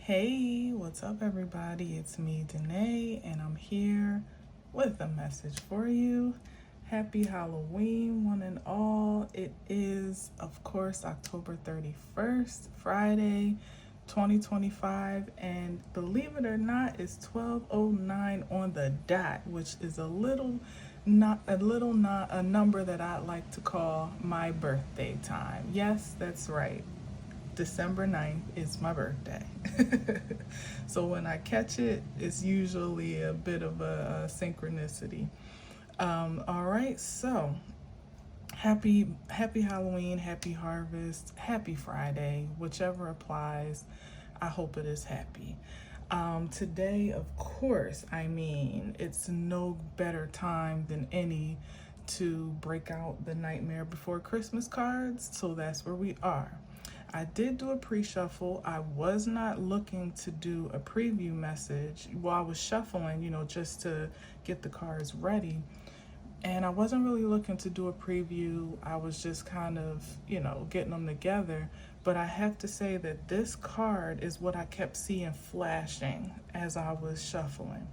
Hey, what's up, everybody? It's me, Danae, and I'm here with a message for you. Happy Halloween, one and all. It is, of course, October 31st, Friday, 2025, and believe it or not, it's 12:09 on the dot, which is a number that I like to call my birthday time. Yes, that's right. December 9th is my birthday. So when I catch it, it's usually a bit of a synchronicity. All right, so happy Halloween, happy harvest, happy Friday, whichever applies. I hope it is happy. Today, of course, it's no better time than any to break out the Nightmare Before Christmas cards, so that's where we are. I did do a pre-shuffle. I was not looking to do a preview message while I was shuffling, just to get the cards ready. And I wasn't really looking to do a preview. I was just kind of, getting them together. But I have to say that this card is what I kept seeing flashing as I was shuffling.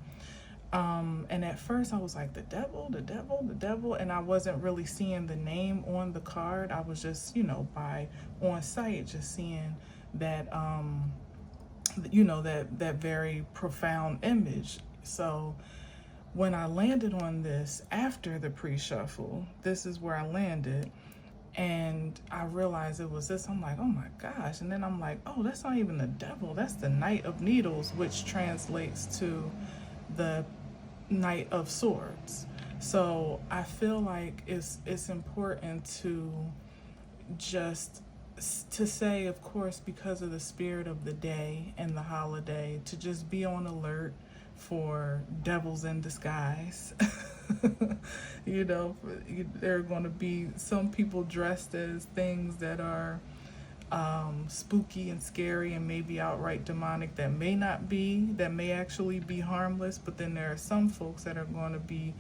And at first I was like, the devil, the devil, the devil. And I wasn't really seeing the name on the card. I was just, by on sight, just seeing that, that very profound image. So when I landed on this after the pre-shuffle, this is where I landed. And I realized it was this. I'm like, oh my gosh. And then I'm like, oh, that's not even the devil. That's the Knight of Needles, which translates to the Knight of Swords. So I feel like it's important to just to say, of course, because of the spirit of the day and the holiday, to just be on alert for devils in disguise. There are going to be some people dressed as things that are spooky and scary and maybe outright demonic that may actually be harmless. But then there are some folks that are going to be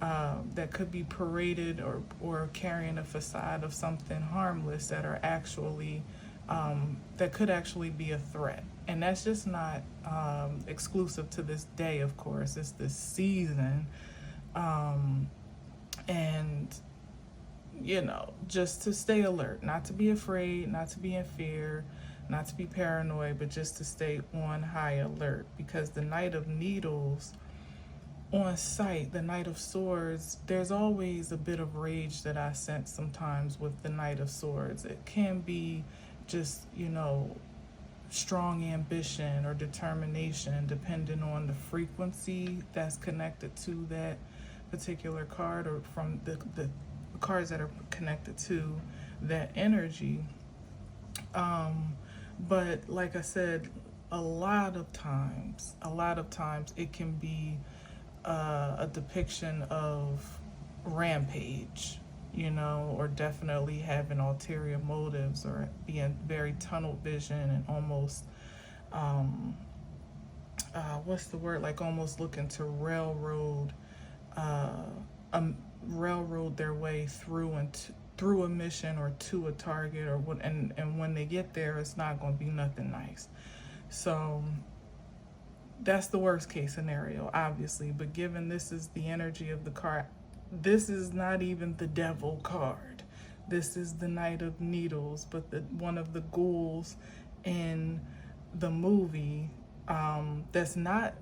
that could be paraded or carrying a facade of something harmless that are actually that could actually be a threat. And that's just not exclusive to this day, of course. It's this season. And just to stay alert, not to be afraid, not to be in fear, not to be paranoid, but just to stay on high alert. Because the Knight of Needles on sight, the Knight of Swords, there's always a bit of rage that I sense sometimes with the Knight of Swords. It can be just, strong ambition or determination, depending on the frequency that's connected to that particular card, or from the cards that are connected to that energy. But like I said, a lot of times it can be a depiction of rampage, or definitely having ulterior motives, or being very tunnel vision and almost what's the word, like almost looking to railroad their way through a mission or to a target, or what, and when they get there, it's not going to be nothing nice. So that's the worst case scenario, obviously. But given this is the energy of the card, this is not even the devil card. This is the Knight of Needles, but one of the ghouls in the movie. That's not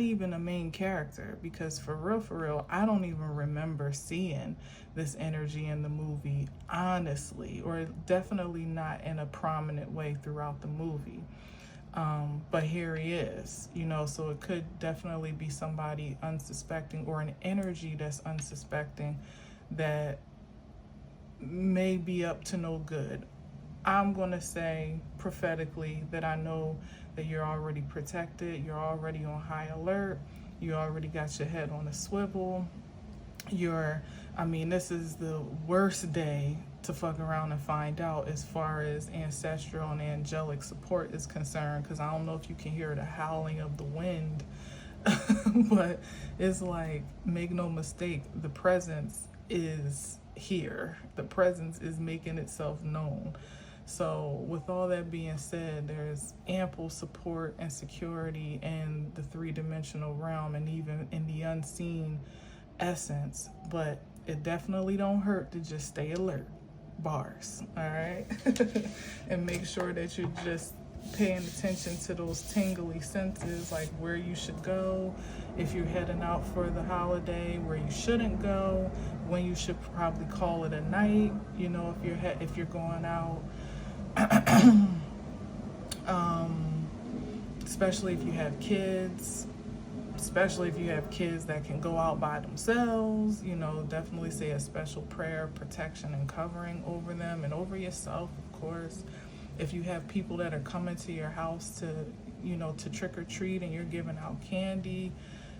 even a main character, because for real, I don't even remember seeing this energy in the movie, honestly, or definitely not in a prominent way throughout the movie. But here he is, so it could definitely be somebody unsuspecting, or an energy that's unsuspecting that may be up to no good. I'm going to say prophetically that I know that you're already protected, you're already on high alert, you already got your head on a swivel. This is the worst day to fuck around and find out as far as ancestral and angelic support is concerned, because I don't know if you can hear the howling of the wind, but it's like, make no mistake, the presence is here. The presence is making itself known. So with all that being said, there's ample support and security in the three-dimensional realm and even in the unseen essence, but it definitely don't hurt to just stay alert. Bars, all right? And make sure that you're just paying attention to those tingly senses, like where you should go, if you're heading out for the holiday, where you shouldn't go, when you should probably call it a night, you know, if you're going out. Especially if you have kids, that can go out by themselves, you know, definitely say a special prayer, protection, and covering over them and over yourself, of course. If you have people that are coming to your house to, you know, to trick or treat and you're giving out candy,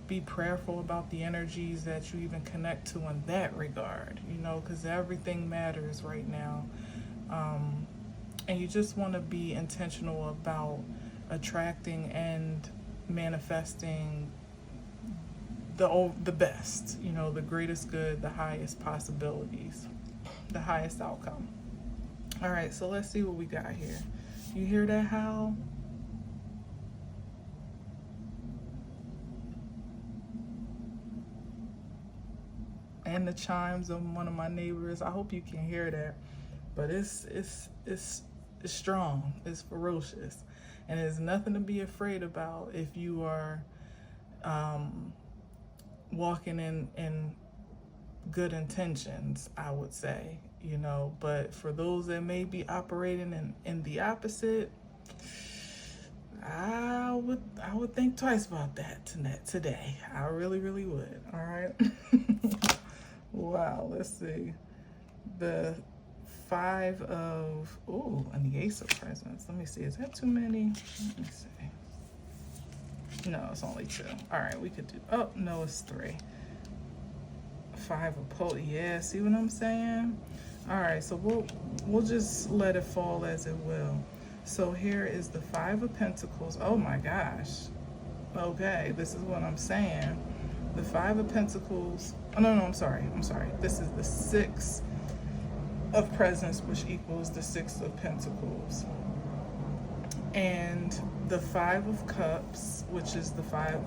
be prayerful about the energies that you even connect to in that regard, you know, because everything matters right now. And you just want to be intentional about attracting and manifesting the best, you know, the greatest good, the highest possibilities, the highest outcome. All right, so let's see what we got here. You hear that howl? And the chimes of one of my neighbors. I hope you can hear that. But it's strong, it's ferocious, and there's nothing to be afraid about if you are walking in good intentions, I would say, you know. But for those that may be operating in the opposite, I would think twice about that today. I really would. All right. Wow, let's see. The 5 of, and the Ace of Presents. Let me see, is that too many? Let me see. No, it's only 2. All right, we could do, no, it's 3. 5 of yeah, see what I'm saying? All right, so we'll just let it fall as it will. So here is the 5 of Pentacles. Oh my gosh. Okay, this is what I'm saying. The 5 of Pentacles. Oh, no, I'm sorry. This is the 6 of Presents, which equals the 6 of Pentacles. And the 5 of Cups, which is the 5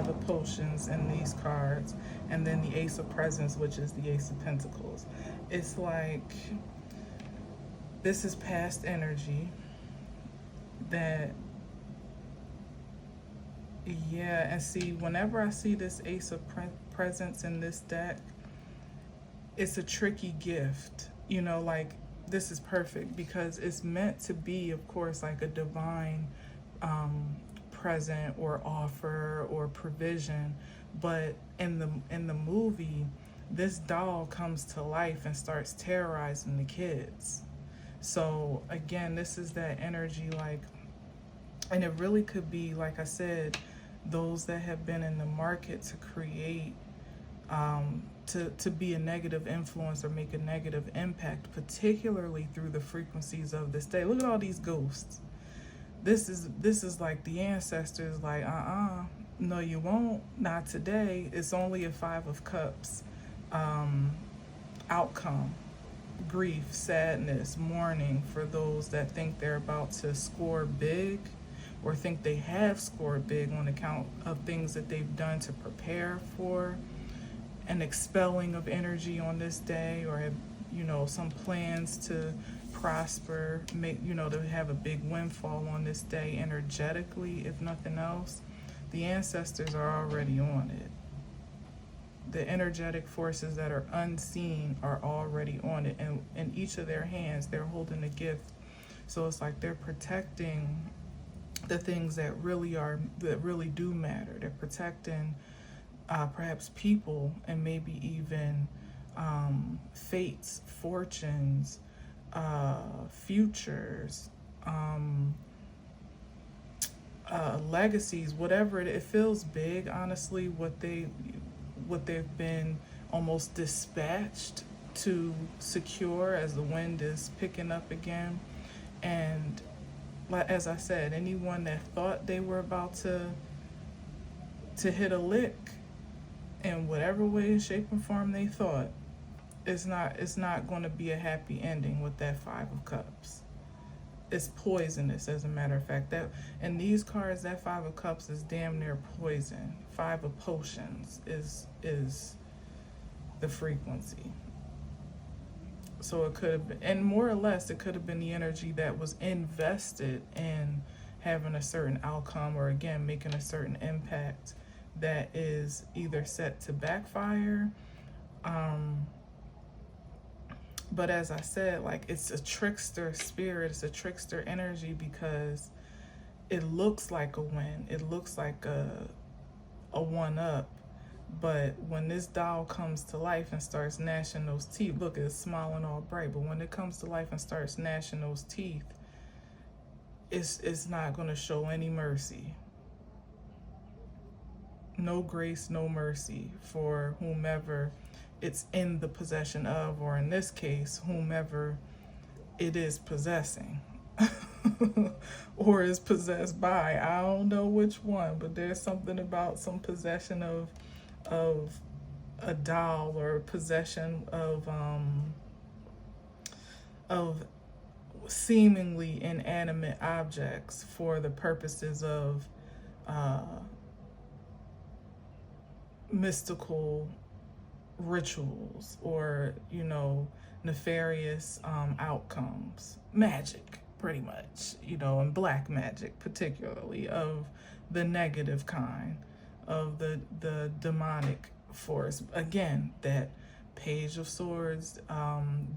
of Potions in these cards, and then the Ace of Presents, which is the Ace of Pentacles. It's like this is past energy that, yeah, and see, whenever I see this Ace of Presents in this deck, it's a tricky gift, you know, like this is perfect because it's meant to be, of course, like a divine present or offer or provision, but in the movie, this doll comes to life and starts terrorizing the kids. So again, this is that energy, like, and it really could be, like I said, those that have been in the market to create, to be a negative influence or make a negative impact, particularly through the frequencies of this day. Look at all these ghosts. This is like the ancestors, like, no, you won't, not today. It's only a 5 of Cups outcome. Grief, sadness, mourning for those that think they're about to score big or think they have scored big on account of things that they've done to prepare for an expelling of energy on this day, or have, you know, some plans to prosper, make, you know, to have a big windfall on this day energetically, if nothing else. The ancestors are already on it. The energetic forces that are unseen are already on it, and in each of their hands they're holding a gift. So it's like they're protecting the things that really do matter. They're protecting perhaps people, and maybe even fates, fortunes, futures, legacies, whatever it feels big, honestly, what they've been almost dispatched to secure as the wind is picking up again. And as I said, anyone that thought they were about to hit a lick in whatever way, shape, and form they thought, it's not going to be a happy ending with that 5 of Cups. it's poisonous, as a matter of fact. That in these cards, that Five of Cups is damn near poison. Five of Potions is the frequency. So it could have been, and more or less, it could have been the energy that was invested in having a certain outcome, or again, making a certain impact that is either set to backfire. But as I said, like, it's a trickster spirit, it's a trickster energy, because it looks like a win, it looks like a one-up, but when this doll comes to life and starts gnashing those teeth, look, it's smiling all bright, but when it comes to life and starts gnashing those teeth, it's not going to show any mercy. No grace, no mercy for whomever it's in the possession of, or in this case, whomever it is possessing or is possessed by. I don't know which one, but there's something about some possession of a doll, or possession of seemingly inanimate objects for the purposes of mystical rituals, or nefarious outcomes. Magic, pretty much, and black magic particularly, of the negative kind, of the demonic force. Again, that Page of Swords,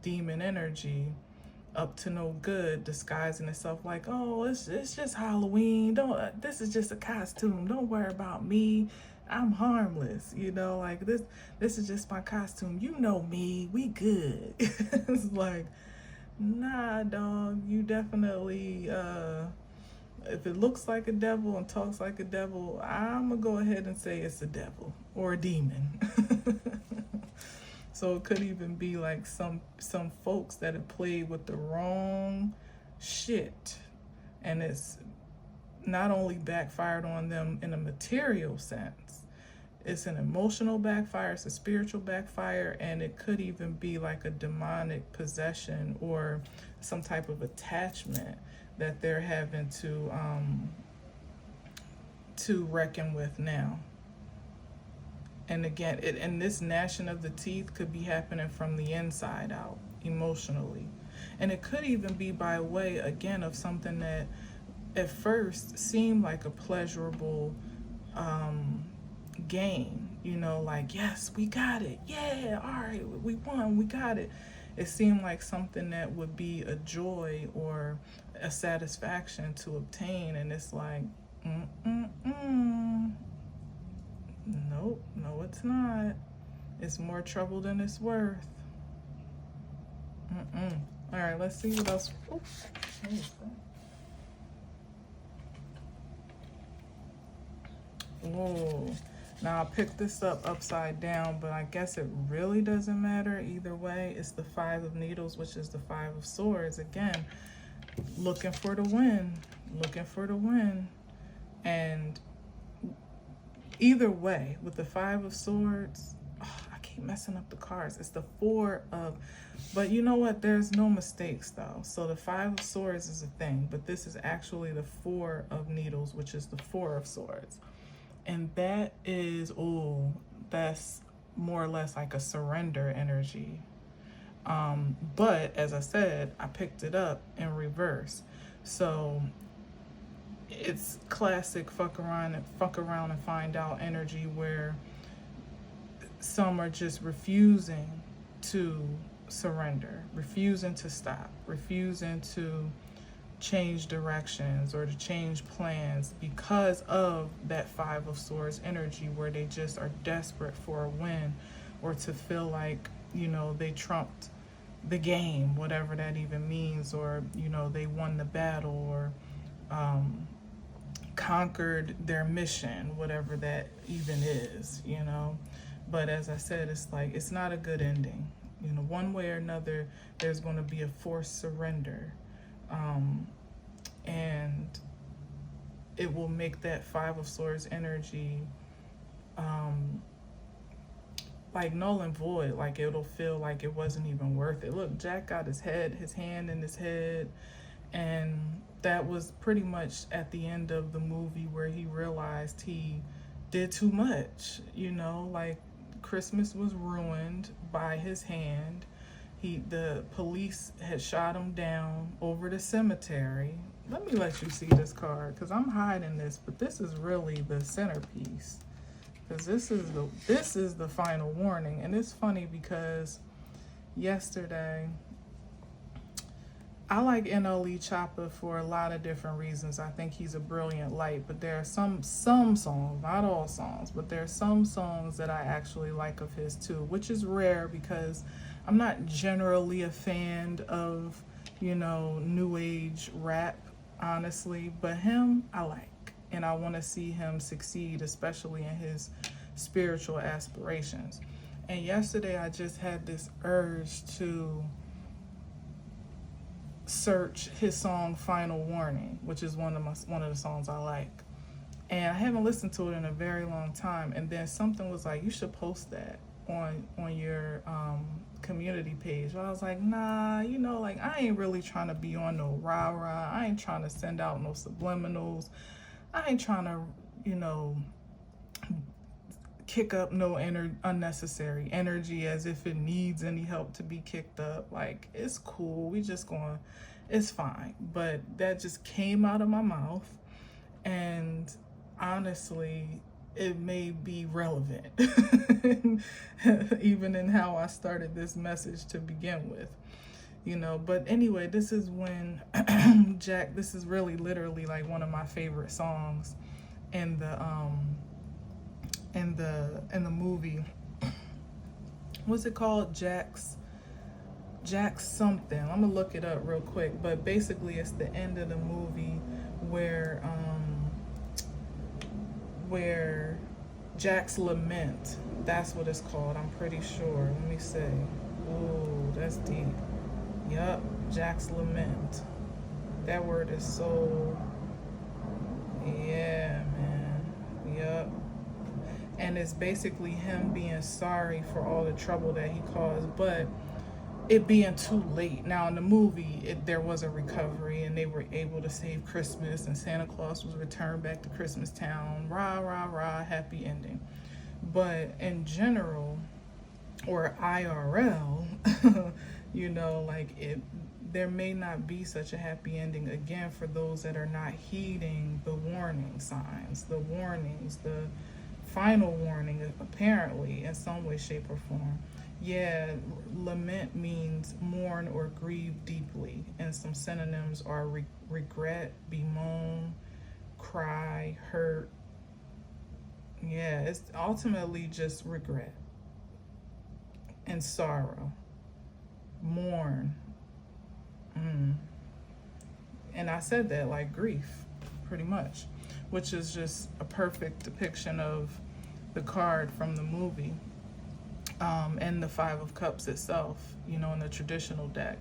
demon energy, up to no good, disguising itself like, oh, it's just Halloween, this is just a costume, don't worry about me, I'm harmless, like this is just my costume, me, we good. It's like, nah, dog, you definitely, if it looks like a devil and talks like a devil, I'm gonna go ahead and say it's a devil or a demon. So it could even be like some folks that have played with the wrong shit, and it's not only backfired on them in a material sense, it's an emotional backfire, it's a spiritual backfire, and it could even be like a demonic possession or some type of attachment that they're having to reckon with now. And again, and this gnashing of the teeth could be happening from the inside out, emotionally. And it could even be by way, again, of something that at first seemed like a pleasurable gain, like, yes, we got it, yeah, all right, we won, we got it. It seemed like something that would be a joy or a satisfaction to obtain, and it's like, nope, no, it's not. It's more trouble than it's worth. All right, let's see what else. Oops. Whoa. Now I picked this up upside down, but I guess it really doesn't matter either way. It's the Five of Needles, which is the Five of Swords. Again, looking for the win, looking for the win. And either way, with the Five of Swords, I keep messing up the cards. It's the Four of, but you know what? There's no mistakes though. So the Five of Swords is a thing, but this is actually the Four of Needles, which is the Four of Swords. And that is, that's more or less like a surrender energy. But as I said, I picked it up in reverse. So it's classic fuck around and find out energy, where some are just refusing to surrender, refusing to stop, refusing to change directions or to change plans because of that Five of Swords energy, where they just are desperate for a win, or to feel like, they trumped the game, whatever that even means, or, they won the battle, or conquered their mission, whatever that even is, But as I said, it's like, it's not a good ending. One way or another, there's going to be a forced surrender. And it will make that Five of Swords energy like null and void. Like, it'll feel like it wasn't even worth it. Look, Jack got his hand in his head, And that was pretty much at the end of the movie where he realized he did too much, like Christmas was ruined by his hand. The police had shot him down over the cemetery. Let me let you see this card because I'm hiding this, but this is really the centerpiece. Because this is the final warning. And it's funny because yesterday, I like NLE Choppa for a lot of different reasons. I think he's a brilliant light, but there are some songs, not all songs, but there are some songs that I actually like of his too, which is rare because I'm not generally a fan of, new age rap, honestly, but him I like. And I want to see him succeed, especially in his spiritual aspirations. And yesterday I just had this urge to search his song Final Warning, which is one of the songs I like. And I haven't listened to it in a very long time. And then something was like, you should post that on your community page. But I was like, nah, I ain't really trying to be on no rah-rah. I ain't trying to send out no subliminals. I ain't trying to, kick up no unnecessary energy as if it needs any help to be kicked up. Like, it's cool. It's fine. But that just came out of my mouth. And honestly, it may be relevant, even in how I started this message to begin with. But anyway, this is when this is really literally like one of my favorite songs in the movie. What's it called? Jack's something. I'm gonna look it up real quick, but basically it's the end of the movie where Jack's Lament, that's what it's called, I'm pretty sure. Let me see. Ooh, that's deep. Yup, Jack's Lament. That word is so, yeah, man. Yup. And it's basically him being sorry for all the trouble that he caused, but it being too late. Now in the movie, there was a recovery and they were able to save Christmas and Santa Claus was returned back to Christmas Town. Rah, rah, rah, happy ending. But in general, or IRL, there may not be such a happy ending again for those that are not heeding the warning signs, the warnings, the final warning, apparently, in some way, shape, or form. Yeah, lament means mourn or grieve deeply, and some synonyms are regret, bemoan, cry, hurt. Yeah, it's ultimately just regret and sorrow. Mourn. And I said that like grief, pretty much, which is just a perfect depiction of the card from the movie, and the Five of Cups itself, in the traditional deck.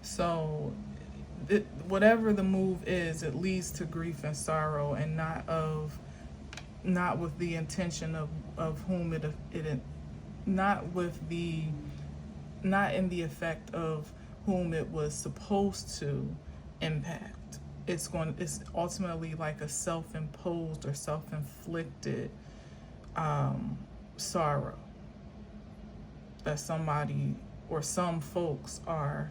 So whatever the move is, it leads to grief and sorrow, and not with the intention of whom it not in the effect of whom it was supposed to impact. It's ultimately like a self-imposed or self-inflicted sorrow that somebody or some folks are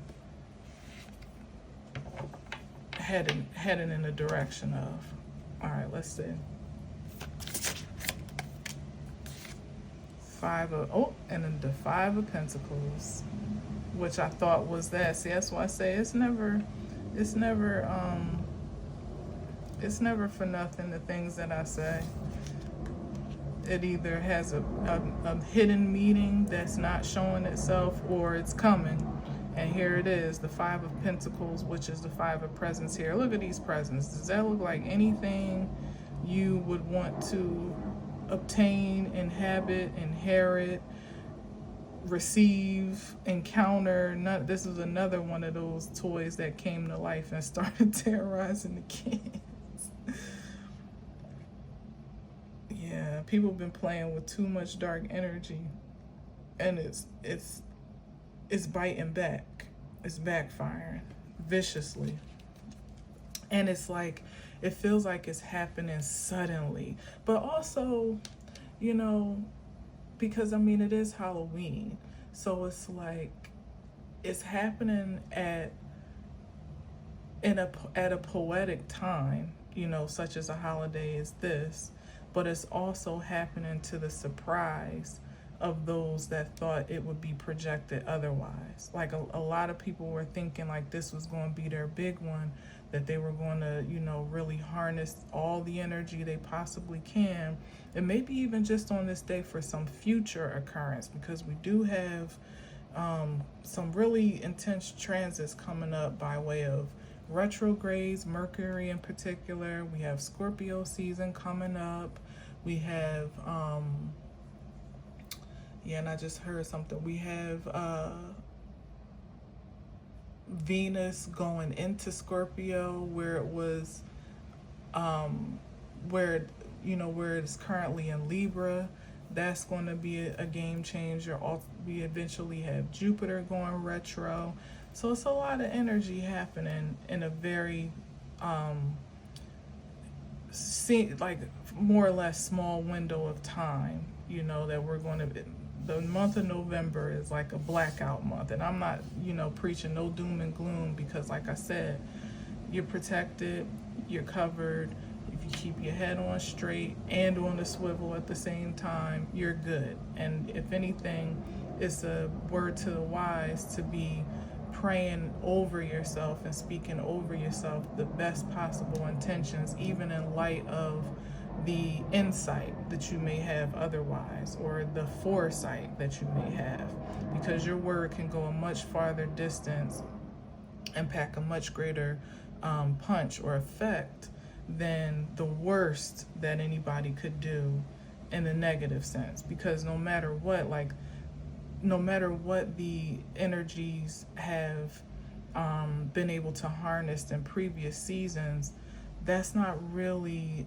heading in the direction of. All right, let's see. And then the Five of Pentacles, which I thought was that. See, that's why I say it's never for nothing, the things that I say. It either has a hidden meaning that's not showing itself, or it's coming. And here it is, the Five of Pentacles, which is the Five of Presents here. Look at these presents. Does that look like anything you would want to obtain, inherit, receive, encounter? This is another one of those toys that came to life and started terrorizing the kids. Yeah, people have been playing with too much dark energy, and it's biting back. It's backfiring viciously. And it's like, it feels like it's happening suddenly. But also, you know, because I mean, it is Halloween. So it's like, it's happening at a poetic time, you know, such as a holiday as this, but it's also happening to the surprise of those that thought it would be projected otherwise. Like a lot of people were thinking like this was going to be their big one, that they were going to, you know, really harness all the energy they possibly can, and maybe even just on this day for some future occurrence, because we do have some really intense transits coming up by way of retrogrades, Mercury in particular. We have Scorpio season coming up. We have and I just heard something. We have Venus going into Scorpio, where it was where where it's currently in Libra. That's going to be a game changer. We eventually have Jupiter going retro. So it's a lot of energy happening in a very like more or less small window of time, you know, that we're going to. The month of November is like a blackout month, and I'm not, you know, preaching no doom and gloom, because like I said, you're protected, you're covered. If you keep your head on straight and on the swivel at the same time, you're good. And if anything, it's a word to the wise to be praying over yourself and speaking over yourself the best possible intentions, even in light of the insight that you may have otherwise, or the foresight that you may have, because your word can go a much farther distance and pack a much greater punch or effect than the worst that anybody could do in the negative sense. Because no matter what the energies have been able to harness in previous seasons, that's not really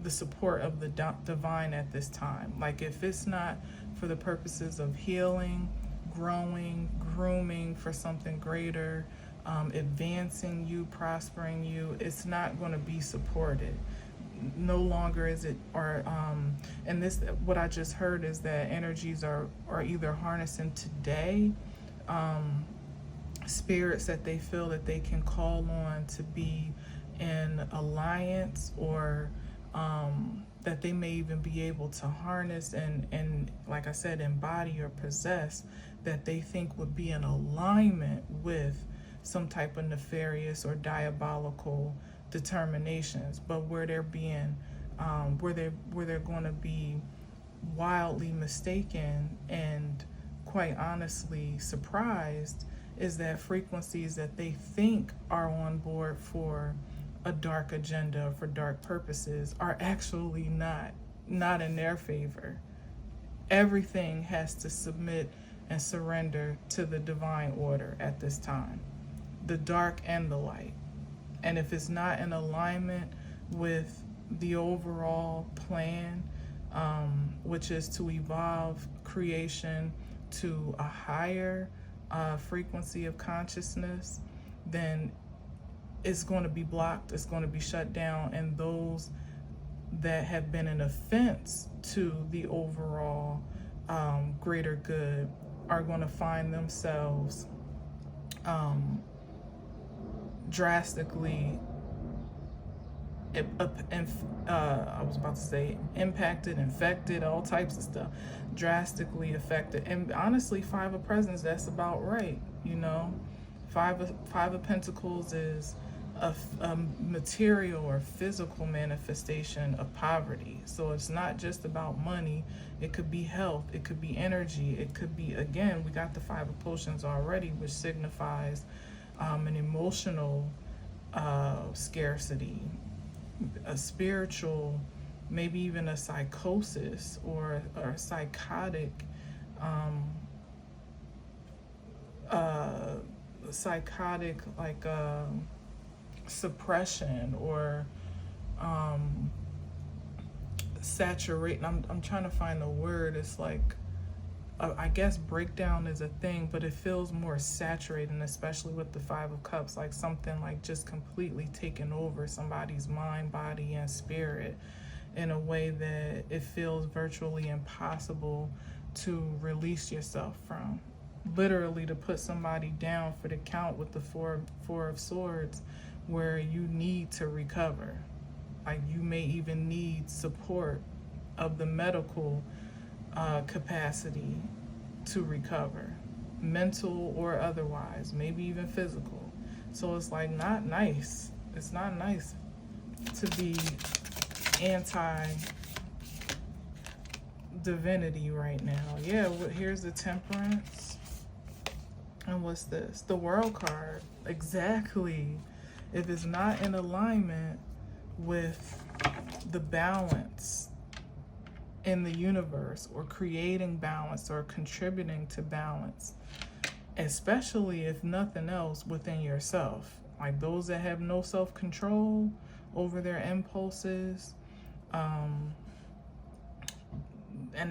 the support of the divine at this time. Like, if it's not for the purposes of healing, growing, grooming for something greater, advancing you, prospering you, it's not going to be supported. No longer is it, and this, what I just heard is that energies are either harnessing today, spirits that they feel that they can call on to be in alliance, or that they may even be able to harness and like I said, embody or possess, that they think would be in alignment with some type of nefarious or diabolical determinations, but where they're being where they're going to be wildly mistaken and quite honestly surprised, is that frequencies that they think are on board for a dark agenda, for dark purposes, are actually not in their favor. Everything has to submit and surrender to the divine order at this time, the dark and the light. And if it's not in alignment with the overall plan, which is to evolve creation to a higher frequency of consciousness, then it's going to be blocked, it's going to be shut down, and those that have been an offense to the overall greater good are going to find themselves drastically I was about to say impacted, infected, all types of stuff, drastically affected. And honestly, Five of Presents, that's about right, you know. Five of Pentacles is a material or physical manifestation of poverty. So it's not just about money. It could be health, it could be energy, it could be, again, we got the Five of Potions already, which signifies an emotional scarcity, a spiritual, maybe even a psychosis or psychotic like suppression or saturating. I'm trying to find the word. It's like I guess breakdown is a thing, but it feels more saturated, especially with the Five of Cups, like something like just completely taking over somebody's mind, body, and spirit in a way that it feels virtually impossible to release yourself from. Literally to put somebody down for the count with the four of swords, where you need to recover. Like you may even need support of the medical capacity to recover, mental or otherwise, maybe even physical. So it's like not nice. It's not nice to be anti-divinity right now. Yeah, here's the Temperance. And what's this? The World card. Exactly. If it's not in alignment with the balance in the universe, or creating balance, or contributing to balance, especially if nothing else within yourself, like those that have no self-control over their impulses, and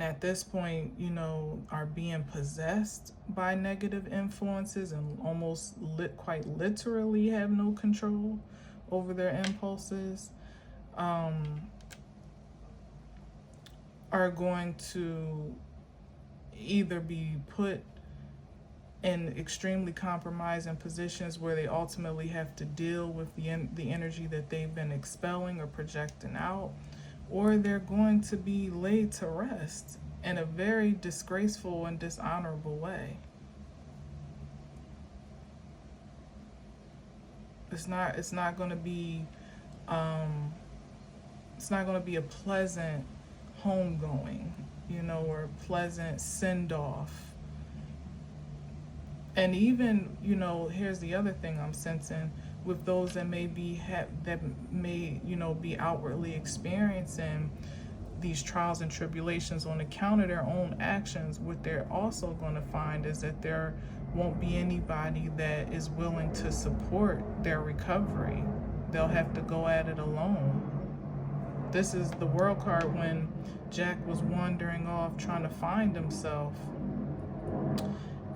at this point, you know, are being possessed by negative influences and almost quite literally have no control over their impulses, are going to either be put in extremely compromising positions where they ultimately have to deal with the energy that they've been expelling or projecting out, or they're going to be laid to rest in a very disgraceful and dishonorable way. It's not going to be it's not going to be a pleasant homegoing, you know, or a pleasant send-off. And even, you know, here's the other thing I'm sensing with those that may be be outwardly experiencing these trials and tribulations on account of their own actions. What they're also going to find is that there won't be anybody that is willing to support their recovery. They'll have to go at it alone. This is the World card when Jack was wandering off trying to find himself,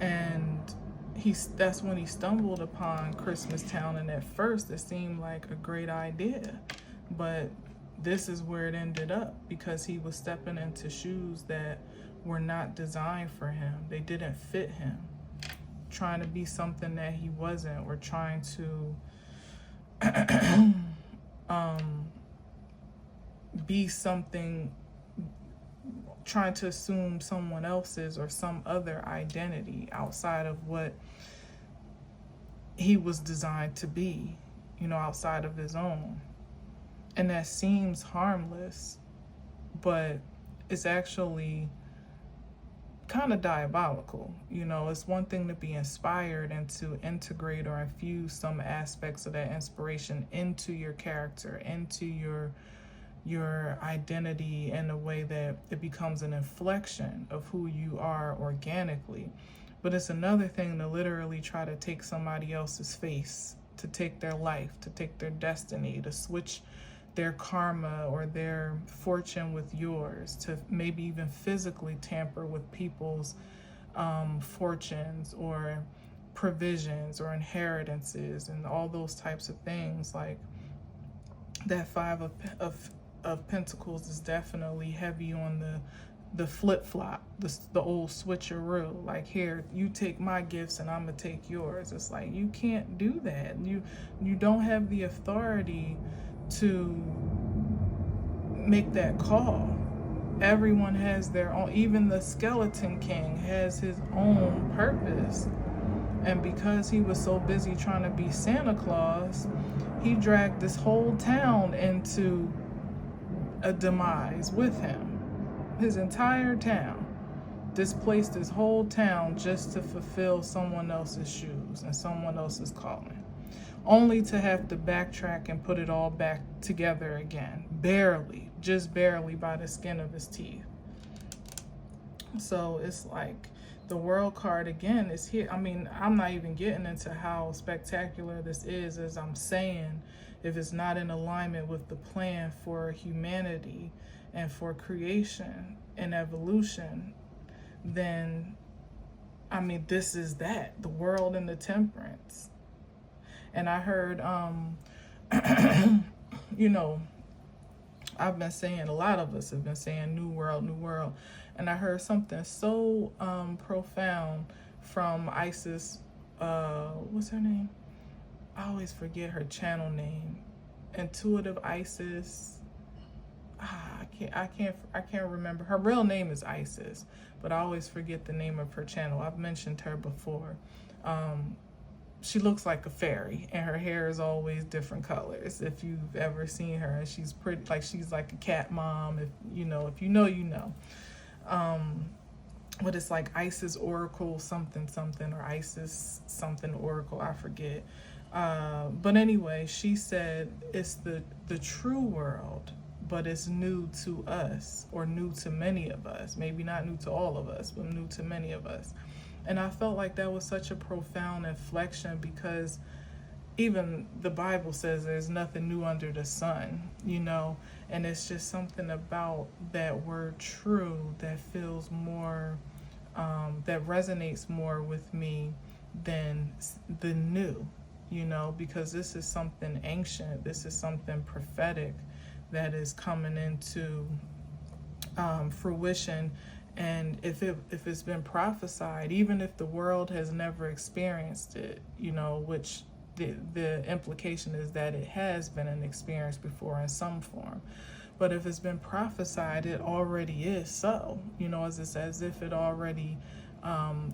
and that's when he stumbled upon Christmas Town, and at first it seemed like a great idea, but this is where it ended up, because he was stepping into shoes that were not designed for him. They didn't fit him, trying to be something that he wasn't, or trying to be something, trying to assume someone else's or some other identity outside of what he was designed to be, you know, outside of his own. And that seems harmless, but it's actually kind of diabolical. You know, it's one thing to be inspired and to integrate or infuse some aspects of that inspiration into your character, into your identity, in a way that it becomes an inflection of who you are organically. But it's another thing to literally try to take somebody else's face, to take their life, to take their destiny, to switch their karma or their fortune with yours, to maybe even physically tamper with people's fortunes or provisions or inheritances and all those types of things. Like that Five of Pentacles is definitely heavy on the flip-flop, the old switcheroo. Like, here, you take my gifts and I'm gonna take yours. It's like, you can't do that. You don't have the authority to make that call. Everyone has their own. Even the Skeleton King has his own purpose, and because he was so busy trying to be Santa Claus, he dragged this whole town into a demise with him. His entire town, displaced his whole town just to fulfill someone else's shoes and someone else's calling, only to have to backtrack and put it all back together again, barely, just barely, by the skin of his teeth. So it's like the World card again is here. I mean, I'm not even getting into how spectacular this is, as I'm saying, if it's not in alignment with the plan for humanity and for creation and evolution, then, I mean, this is that, the world and the temperance. And I heard, you know, I've been saying, a lot of us have been saying new world, new world. And I heard something so profound from Isis, what's her name? I always forget her channel name. Intuitive Isis. I can't remember. Her real name is Isis, but I always forget the name of her channel. I've mentioned her before. She looks like a fairy, and her hair is always different colors. If you've ever seen her, and she's pretty, like she's like a cat mom. If you know, you know. But it's like Isis Oracle something something, or Isis something Oracle. I forget. But anyway, she said it's the true world, but it's new to us, or new to many of us. Maybe not new to all of us, but new to many of us. And I felt like that was such a profound inflection, because even the Bible says there's nothing new under the sun, you know, and it's just something about that word true that feels more, that resonates more with me than the new, you know, because this is something ancient, this is something prophetic that is coming into fruition. And if it's been prophesied, even if the world has never experienced it, you know, which the implication is that it has been an experience before in some form, but if it's been prophesied, it already is so, you know, as if it already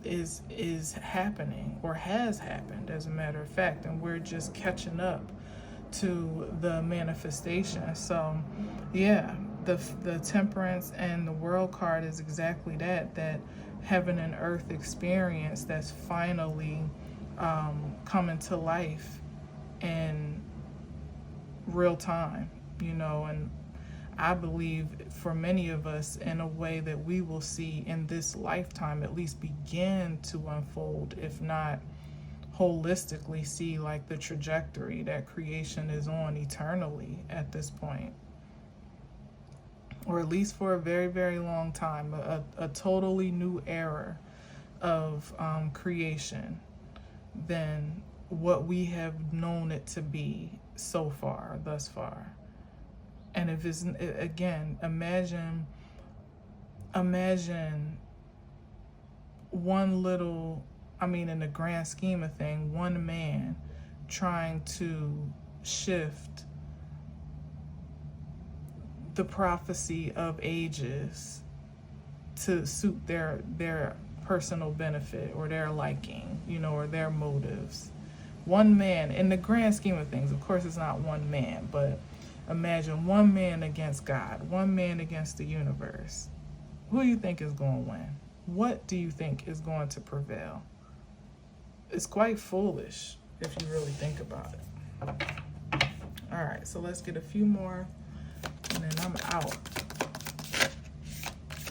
is happening, or has happened, as a matter of fact, and we're just catching up to the manifestation. So yeah, the temperance and the world card is exactly that heaven and earth experience that's finally coming to life in real time, you know. And I believe for many of us, in a way that we will see in this lifetime, at least begin to unfold, if not holistically see, like the trajectory that creation is on eternally at this point, or at least for a very, very long time, a totally new era of creation than what we have known it to be so far, thus far. And if it's, again, imagine one little, I mean, in the grand scheme of things, one man trying to shift the prophecy of ages to suit their personal benefit, or their liking, you know, or their motives. One man, in the grand scheme of things, of course it's not one man, but imagine one man against God, one man against the universe. Who do you think is going to win? What do you think is going to prevail? It's quite foolish if you really think about it. All right, so let's get a few more, and then I'm out.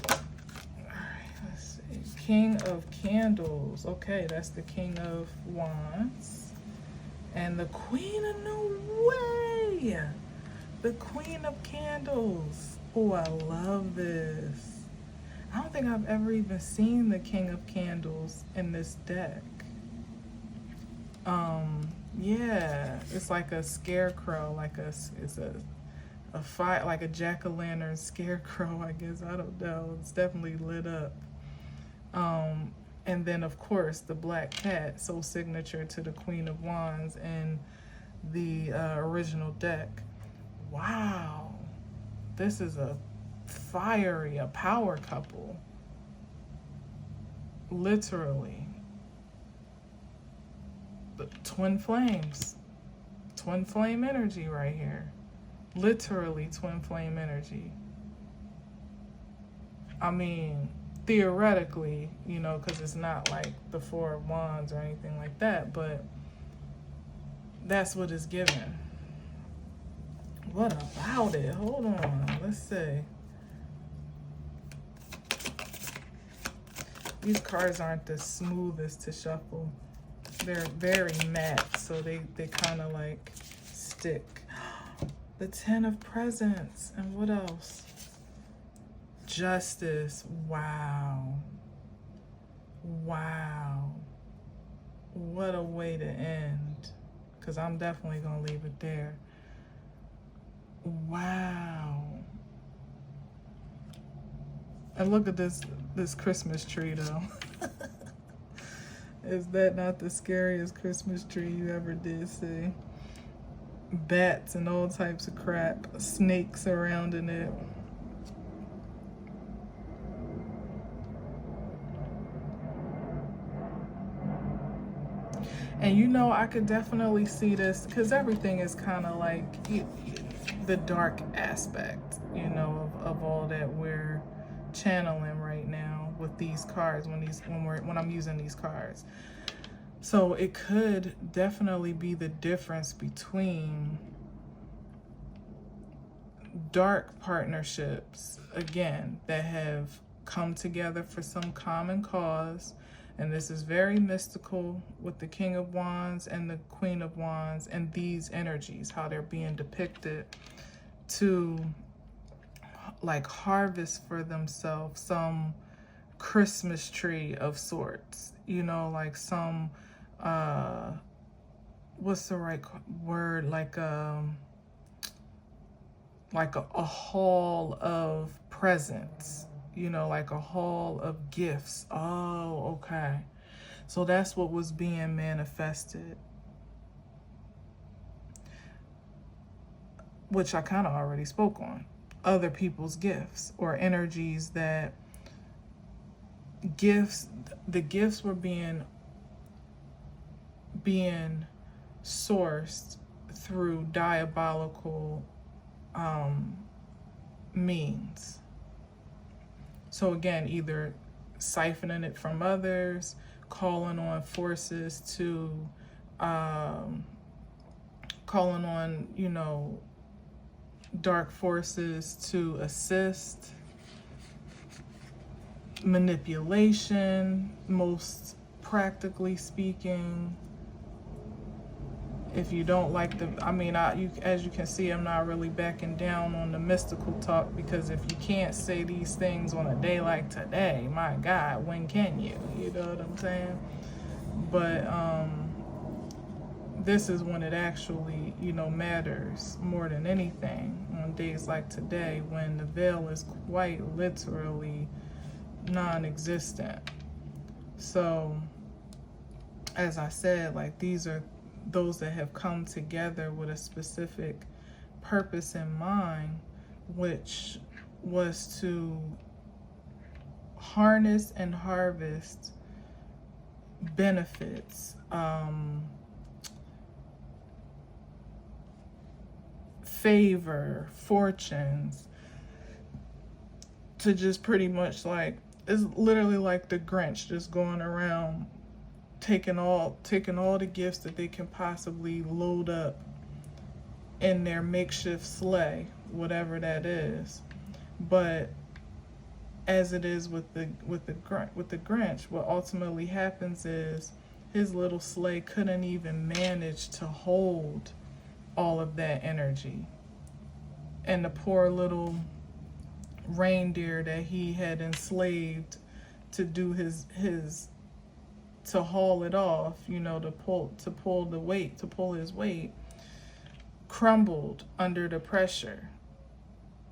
All right, let's see. King of Candles. Okay, that's the King of Wands. And the Queen of No Way. The Queen of Candles. Oh, I love this. I don't think I've ever even seen the King of Candles in this deck. Yeah, it's like a scarecrow, like it's a fire, like a jack-o'-lantern scarecrow, I guess. I don't know. It's definitely lit up. And then of course the black cat, so signature to the Queen of Wands in the original deck. Wow, this is a power couple, literally. The twin flames, twin flame energy right here, literally twin flame energy. I mean, theoretically, you know, because it's not like the Four of Wands or anything like that, but that's what it's given. What about it? Hold on, let's see. These cards aren't the smoothest to shuffle. They're very matte, so they kind of like stick. The Ten of Presents, and what else? Justice. Wow. Wow. What a way to end. Because I'm definitely going to leave it there. Wow. And look at this Christmas tree, though. Is that not the scariest Christmas tree you ever did see? Bats and all types of crap. Snakes surrounding it. And you know, I could definitely see this because everything is kind of like the dark aspect, you know, of all that we're channeling right now with these cards when I'm using these cards. So it could definitely be the difference between dark partnerships, again, that have come together for some common cause. And this is very mystical with the King of Wands and the Queen of Wands and these energies, how they're being depicted to like harvest for themselves some Christmas tree of sorts, you know, like some, what's the right word? Like a haul of presents, you know, like a haul of gifts. Oh, okay. So that's what was being manifested, which I kind of already spoke on. Other people's gifts or energies that the gifts were being sourced through diabolical means. So again, either siphoning it from others, calling on forces to, calling on, you know, dark forces to assist, manipulation, most practically speaking. If you don't like as you can see, I'm not really backing down on the mystical talk, because if you can't say these things on a day like today, my God, when can you? You know what I'm saying? But this is when it actually, you know, matters more than anything, on days like today when the veil is quite literally non-existent. So, as I said, like, these are those that have come together with a specific purpose in mind, which was to harness and harvest benefits, favor, fortunes, to just pretty much like, it's literally like the Grinch just going around taking all the gifts that they can possibly load up in their makeshift sleigh, whatever that is. But as it is with the Grinch, what ultimately happens is his little sleigh couldn't even manage to hold all of that energy, and the poor little reindeer that he had enslaved to do his to haul it off, you know, to pull his weight, crumbled under the pressure.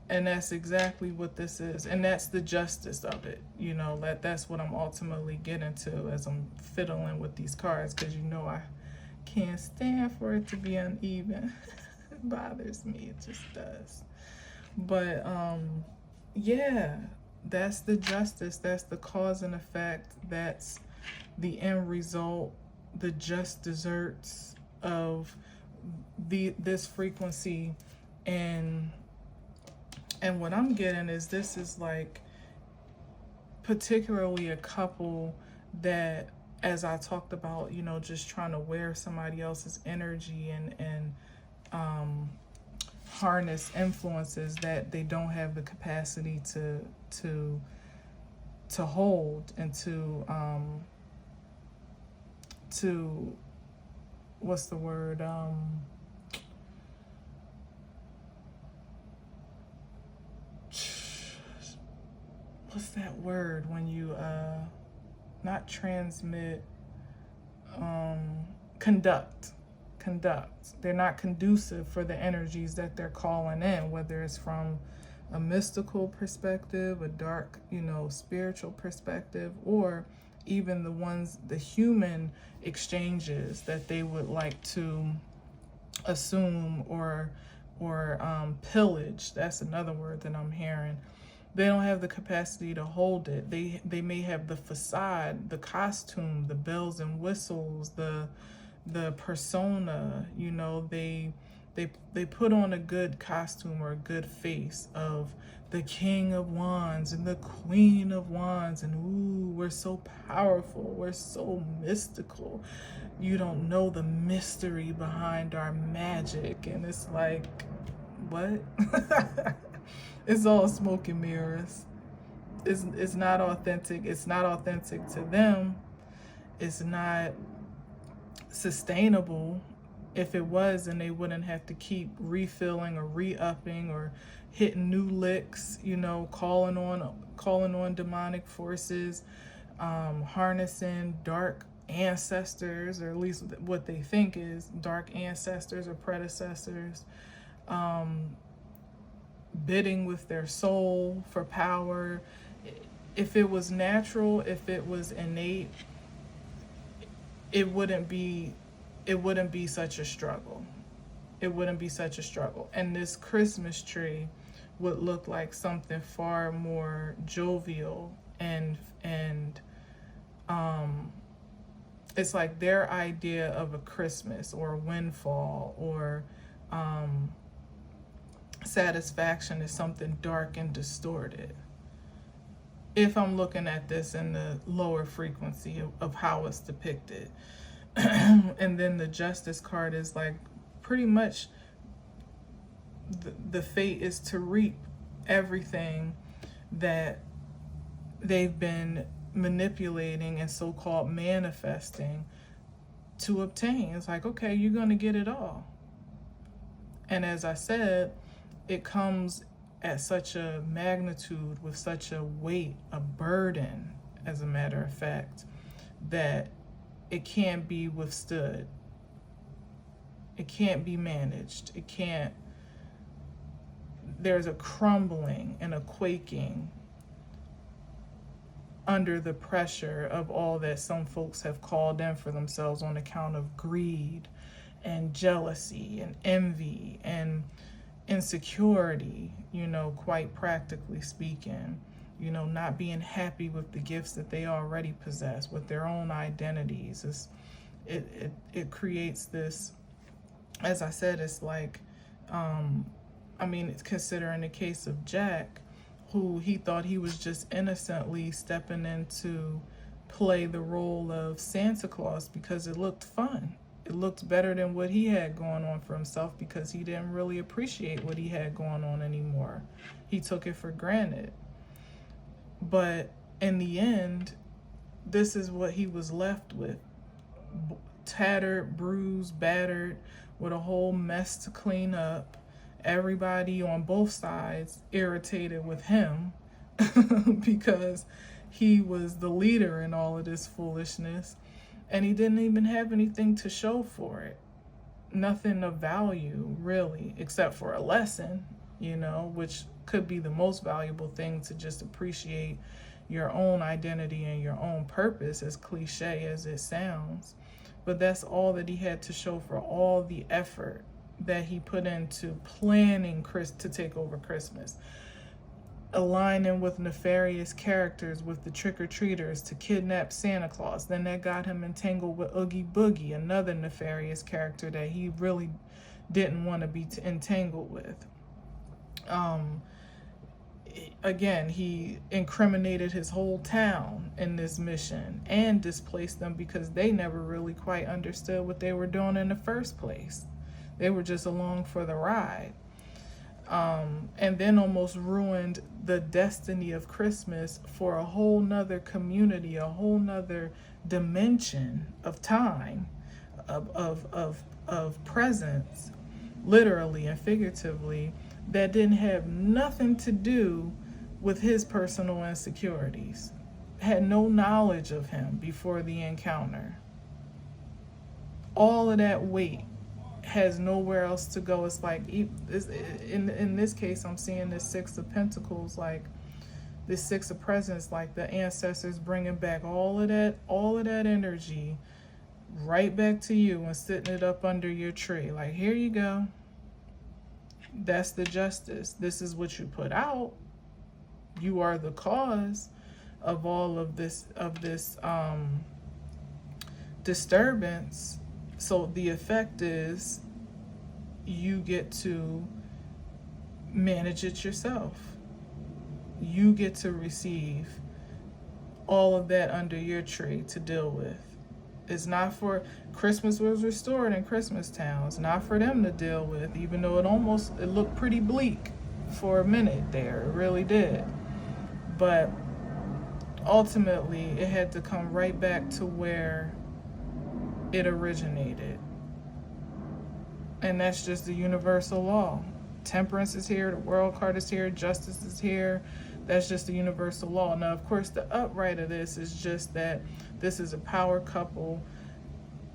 And that's exactly what this is. And that's the justice of it. You know, that's what I'm ultimately getting to as I'm fiddling with these cards, because, you know, I can't stand for it to be uneven. It bothers me. It just does. But, yeah, that's the justice. That's the cause and effect. That's the end result, the just desserts of this frequency. And what I'm getting is, this is like particularly a couple that, as I talked about, you know, just trying to wear somebody else's energy and harness influences that they don't have the capacity to hold, and to what's the word, what's that word when you not transmit, conduct. They're not conducive for the energies that they're calling in, whether it's from a mystical perspective, a dark, spiritual perspective, or even the human exchanges that they would like to assume or pillage. That's another word that I'm hearing. They don't have the capacity to hold it. They may have the facade, the costume, the bells and whistles, the persona. They put on a good costume or a good face of the King of Wands and the Queen of Wands, and ooh, we're so powerful, we're so mystical. You don't know the mystery behind our magic. And it's like, what? It's all smoke and mirrors. It's not authentic. It's not authentic to them. It's not sustainable. If it was, then they wouldn't have to keep refilling or re-upping or hitting new licks, calling on demonic forces, harnessing dark ancestors, or at least what they think is dark ancestors or predecessors, bidding with their soul for power. If it was natural, if it was innate, it wouldn't be such a struggle. It wouldn't be such a struggle. And this Christmas tree would look like something far more jovial and it's like their idea of a Christmas or a windfall or satisfaction is something dark and distorted. If I'm looking at this in the lower frequency of how it's depicted. And then the Justice card is like pretty much the fate is to reap everything that they've been manipulating and so-called manifesting to obtain. It's like, okay, you're going to get it all. And as I said, it comes at such a magnitude, with such a weight, a burden, as a matter of fact, that it can't be withstood. It can't be managed. There's a crumbling and a quaking under the pressure of all that some folks have called in for themselves on account of greed and jealousy and envy and insecurity, quite practically speaking, not being happy with the gifts that they already possess, with their own identities. It creates this, as I said, it's like, it's considering the case of Jack, who he thought he was just innocently stepping in to play the role of Santa Claus because it looked fun. It looked better than what he had going on for himself, because he didn't really appreciate what he had going on anymore. He took it for granted. But in the end, this is what he was left with. Tattered, bruised, battered, with a whole mess to clean up. Everybody on both sides irritated with him because he was the leader in all of this foolishness. And he didn't even have anything to show for it. Nothing of value, really, except for a lesson, which could be the most valuable thing, to just appreciate your own identity and your own purpose, as cliche as it sounds. But that's all that he had to show for all the effort that he put into planning to take over Christmas. Aligning with nefarious characters, with the trick-or-treaters, to kidnap Santa Claus. Then that got him entangled with Oogie Boogie, another nefarious character that he really didn't want to be entangled with. Again, he incriminated his whole town in this mission and displaced them because they never really quite understood what they were doing in the first place. They were just along for the ride. And then almost ruined the destiny of Christmas for a whole nother community, a whole nother dimension of time, of presence, literally and figuratively, that didn't have nothing to do with his personal insecurities. had no knowledge of him before the encounter. All of that weight has nowhere else to go. It's like, in this case, I'm seeing this Six of Pentacles, like this Six of Presents, like the ancestors bringing back all of that energy right back to you and sitting it up under your tree. Like, here you go. That's the justice. This is what you put out. You are the cause of all of this disturbance. So the effect is you get to manage it yourself. You get to receive all of that under your tree to deal with. It's not for, Christmas was restored in Christmas Town. It's not for them to deal with, even though it looked pretty bleak for a minute there. It really did. But ultimately, it had to come right back to where it originated. And that's just the universal law. Temperance is here, the World card is here, justice is here. That's just the universal law. Now, of course, the upright of this is just that this is a power couple,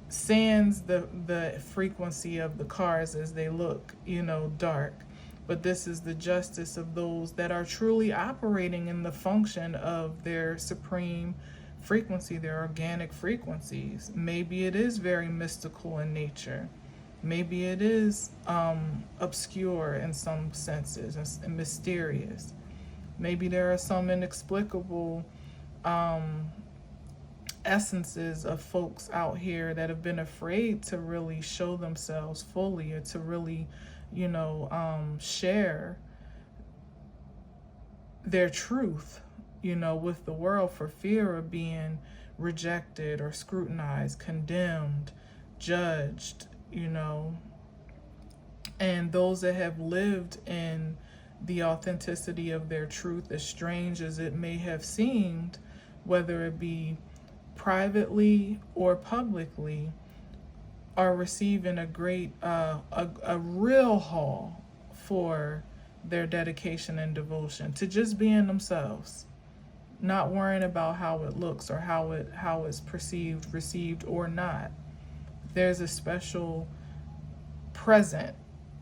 sans the frequency of the cards as they look, dark. But this is the justice of those that are truly operating in the function of their supreme frequency, their organic frequencies. Maybe it is very mystical in nature. Maybe it is obscure in some senses and mysterious. Maybe there are some inexplicable essences of folks out here that have been afraid to really show themselves fully, or to really, share their truth, with the world, for fear of being rejected or scrutinized, condemned, judged, and those that have lived in the authenticity of their truth, as strange as it may have seemed, whether it be privately or publicly, are receiving a great, a real haul for their dedication and devotion to just being themselves, not worrying about how it looks or how it's perceived, received, or not. There's a special present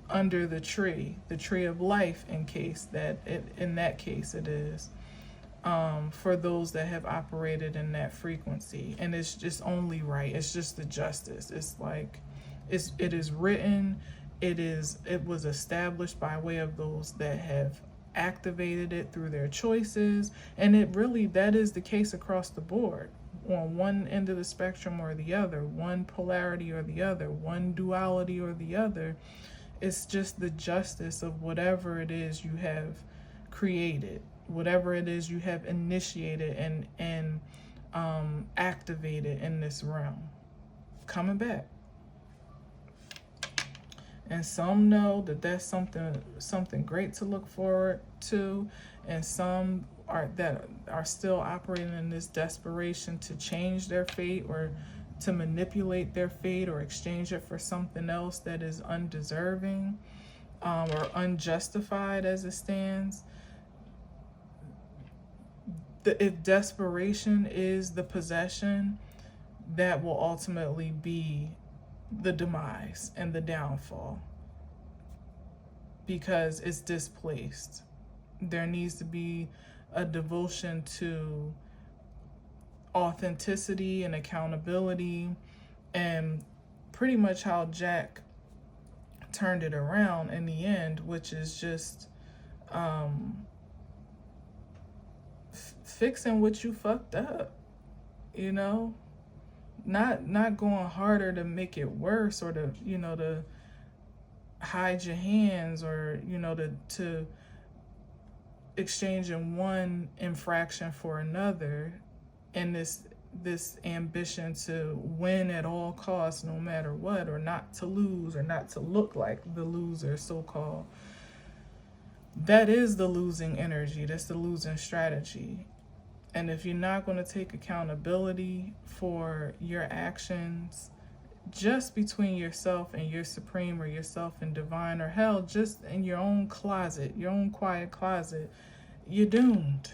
under the tree of life, in that case it is, for those that have operated in that frequency. And it's just only right. It's just the justice. It's like, it is written, it was established by way of those that have activated it through their choices. And that is the case across the board, on one end of the spectrum or the other, one polarity or the other, one duality or the other. It's just the justice of whatever it is you have created, whatever it is you have initiated and activated in this realm, coming back. And some know that that's something great to look forward to, and some are still operating in this desperation to change their fate, or to manipulate their fate, or exchange it for something else that is undeserving, or unjustified as it stands. If desperation is the possession, that will ultimately be the demise and the downfall, because it's displaced. There needs to be a devotion to authenticity and accountability, and pretty much how Jack turned it around in the end, which is just fixing what you fucked up, not going harder to make it worse, or to hide your hands, or to exchanging one infraction for another, and this ambition to win at all costs, no matter what, or not to lose, or not to look like the loser, so-called. That is the losing energy. That's the losing strategy. And if you're not going to take accountability for your actions, just between yourself and your supreme, or yourself and divine, or hell, just in your own closet, your own quiet closet, you're doomed.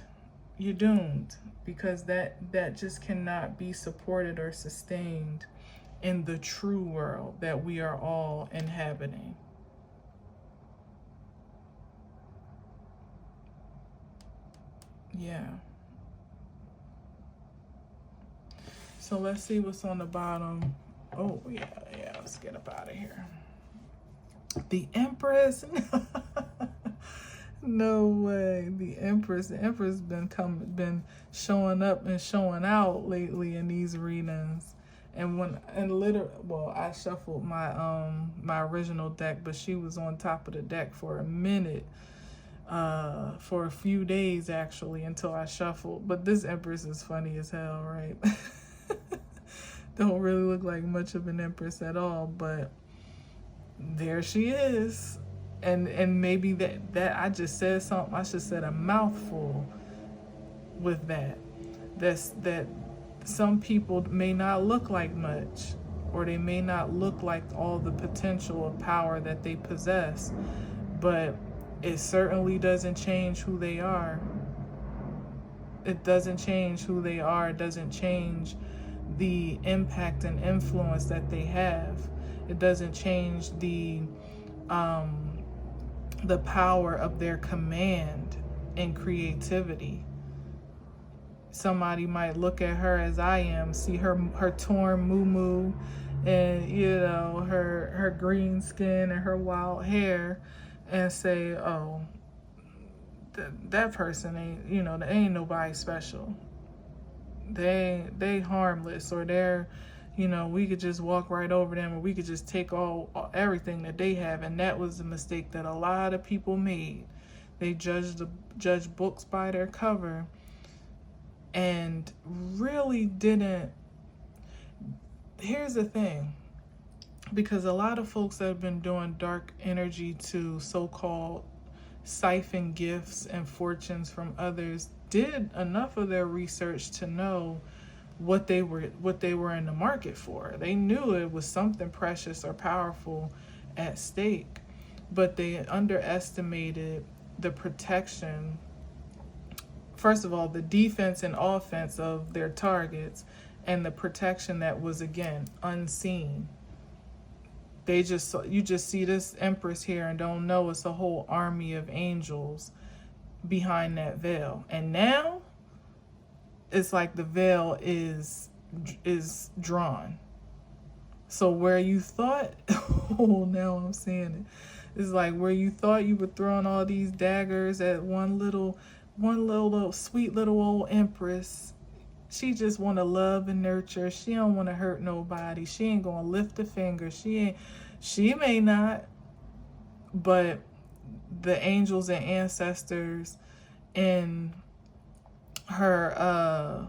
you're doomed, because that just cannot be supported or sustained in the true world that we are all inhabiting. Yeah. So let's see what's on the bottom. Oh, yeah, let's get up out of here. The Empress. No way. The Empress been showing up and showing out lately in these readings. I shuffled my original deck, but she was on top of the deck for a minute, for a few days actually, until I shuffled. But this Empress is funny as hell, right? Don't really look like much of an Empress at all, but there she is. And maybe that I just said something. I should said a mouthful with that. That some people may not look like much, or they may not look like all the potential of power that they possess, but it certainly doesn't change who they are. It doesn't change who they are. It doesn't change the impact and influence that they have. It doesn't change the power of their command and creativity. Somebody might look at her as I am, see her torn moo and her green skin and her wild hair, and say, oh, that person ain't, they ain't nobody special. They harmless, or they're, we could just walk right over them, or we could just take everything that they have. And that was a mistake that a lot of people made. They judged books by their cover, and really didn't. Here's the thing, because a lot of folks that have been doing dark energy to so-called siphon gifts and fortunes from others did enough of their research to know what they were in the market for. They knew it was something precious or powerful at stake, but they underestimated the protection, first of all, the defense and offense of their targets, and the protection that was, again, unseen. You just see this Empress here and don't know it's a whole army of angels behind that veil. And now it's like the veil is drawn. So where you thought, oh, now I'm saying it. It's like where you thought you were throwing all these daggers at one little sweet little old Empress. She just want to love and nurture. She don't want to hurt nobody. She ain't going to lift a finger. She may not, but the angels and ancestors in her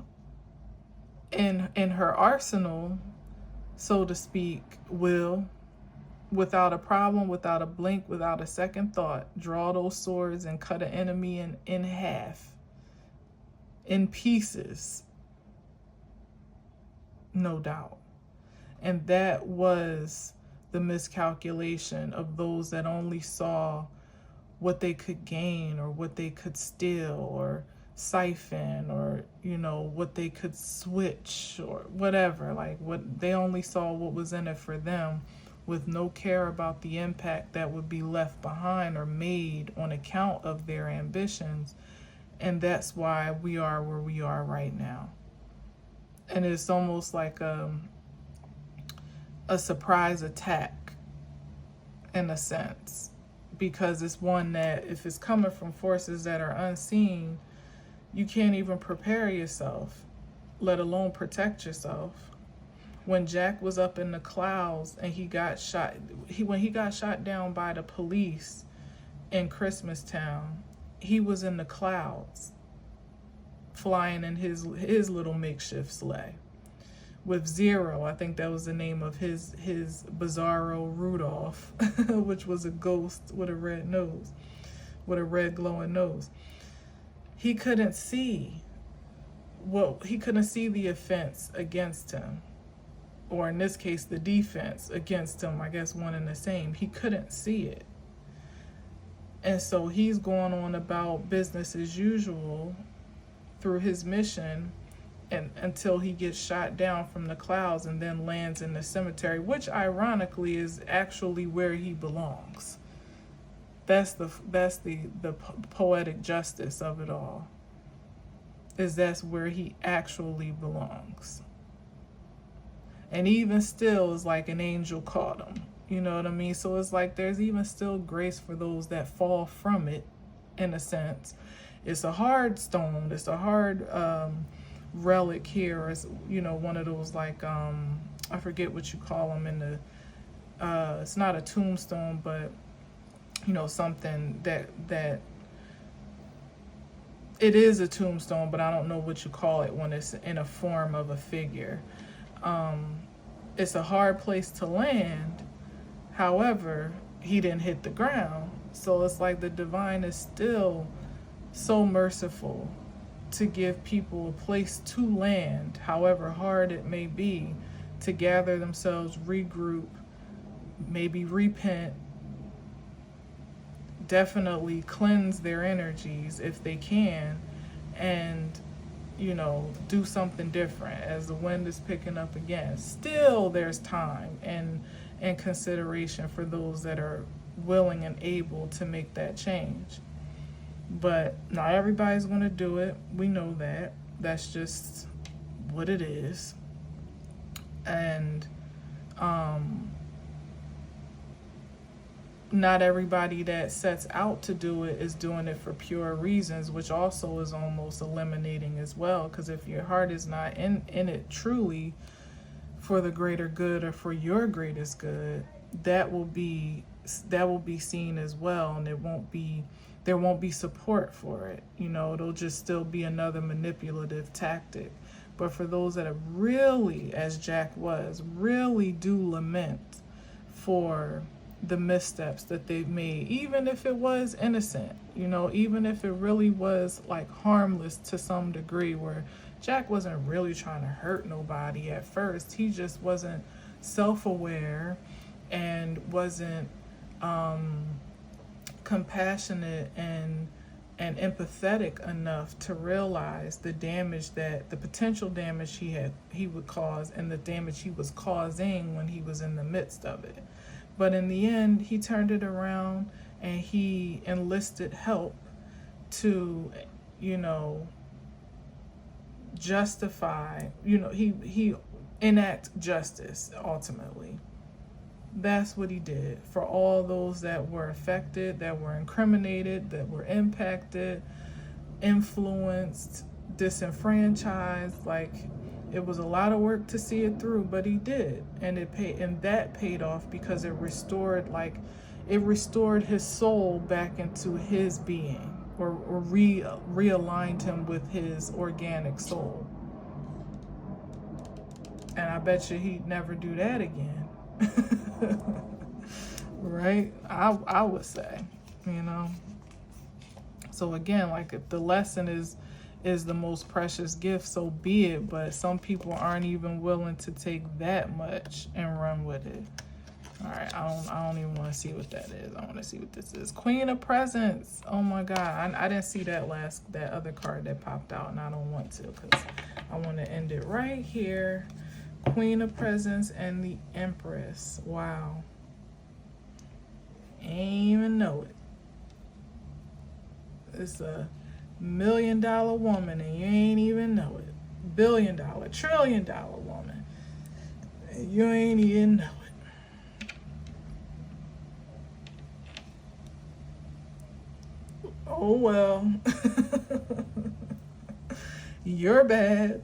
in her arsenal, so to speak, will, without a problem, without a blink, without a second thought, draw those swords and cut an enemy in half, in pieces. No doubt. And that was the miscalculation of those that only saw what they could gain, or what they could steal or siphon, or what they could switch, or whatever. Like, what they only saw what was in it for them, with no care about the impact that would be left behind or made on account of their ambitions. And that's why we are where we are right now. And it's almost like a surprise attack, in a sense, because it's one that, if it's coming from forces that are unseen, you can't even prepare yourself, let alone protect yourself. When Jack was up in the clouds and he got shot, when he got shot down by the police in Christmastown, he was in the clouds, flying in his little makeshift sleigh with Zero. I think that was the name of his Bizarro Rudolph, which was a ghost with a red nose, with a red glowing nose. He couldn't see the offense against him, or in this case, the defense against him. I guess one and the same. He couldn't see it. And so he's going on about business as usual, through his mission, and until he gets shot down from the clouds and then lands in the cemetery, which ironically is actually where he belongs. That's the poetic justice of it all, is that's where he actually belongs. And even still, is like an angel caught him. You know what I mean? So it's like there's even still grace for those that fall from it, in a sense. It's a hard stone. It's a hard relic here. It's, you know, one of those, like, I forget what you call them in the, it's not a tombstone, but, you know, something that it is a tombstone, but I don't know what you call it when it's in a form of a figure. It's a hard place to land. However, he didn't hit the ground. So it's like the divine is still so merciful to give people a place to land, however hard it may be, to gather themselves, regroup, maybe repent, definitely cleanse their energies if they can, and, you know, do something different as the wind is picking up again. Still there's time and consideration for those that are willing and able to make that change. But not everybody's going to do it. We know that. That's just what it is. And not everybody that sets out to do it is doing it for pure reasons, which also is almost eliminating as well. Because if your heart is not in it truly for the greater good or for your greatest good, that will be seen as well, and there won't be support for it. You know, it'll just still be another manipulative tactic. But for those that have really, as Jack was, really do lament for the missteps that they've made, even if it was innocent, you know, even if it really was like harmless to some degree, where Jack wasn't really trying to hurt nobody at first. He just wasn't self-aware and wasn't compassionate and empathetic enough to realize the damage, that the potential damage he would cause, and the damage he was causing when he was in the midst of it. But in the end, he turned it around and he enlisted help to, you know, justify, you know, he enact justice ultimately. That's what he did for all those that were affected, that were incriminated, that were impacted, influenced, disenfranchised. Like, it was a lot of work to see it through, but he did, and that paid off because it restored his soul back into his being, or realigned him with his organic soul. And I bet you he'd never do that again. Right? I would say, you know. So again, like, if the lesson is the most precious gift, so be it. But some people aren't even willing to take that much and run with it. All right, I don't even want to see what that is. I want to see what this is. Queen of Presents. Oh my God, I didn't see that other card that popped out, and I don't want to, because I want to end it right here. Queen of Presents and the Empress. Wow. Ain't even know it. It's a $1 million woman and you ain't even know it. $1 billion, $1 trillion woman. And you ain't even know it. Oh well. You're bad.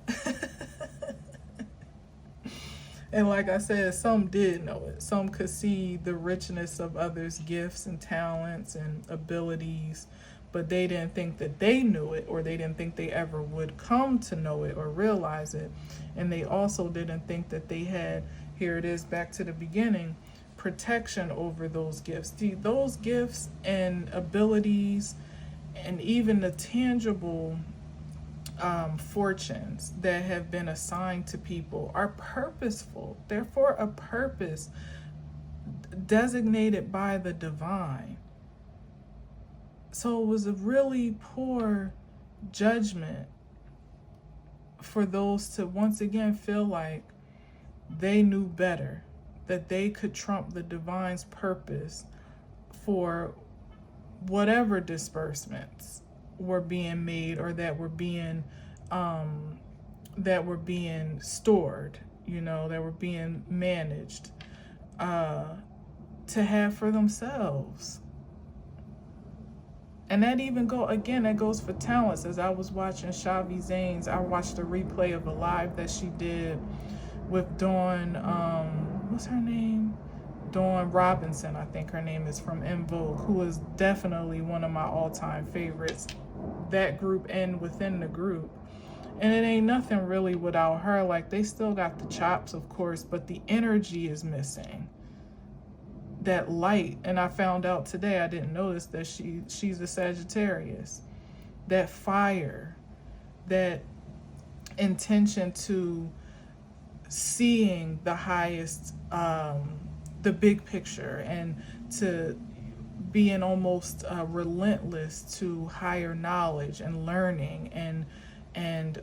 And like I said, some did know it. Some could see the richness of others' gifts and talents and abilities, but they didn't think that they knew it, or they didn't think they ever would come to know it or realize it. And they also didn't think that they had, here it is, back to the beginning, protection over those gifts. Those gifts and abilities and even the tangible fortunes that have been assigned to people are purposeful. They're for a purpose designated by the divine. So it was a really poor judgment for those to once again feel like they knew better, that they could trump the divine's purpose for whatever disbursements were being made or that were being stored, that were being managed, to have for themselves. And that even that goes for talents. As I was watching Shavi Zane's, I watched a replay of a live that she did with Dawn, what's her name? Dawn Robinson, I think her name is, from En Vogue, who is definitely one of my all-time favorites, that group and within the group. And it ain't nothing really without her. Like, they still got the chops, of course, but the energy is missing. That light. And I found out today, I didn't notice that she's a Sagittarius. That fire, that intention to seeing the highest, the big picture, and to being almost relentless to higher knowledge and learning, and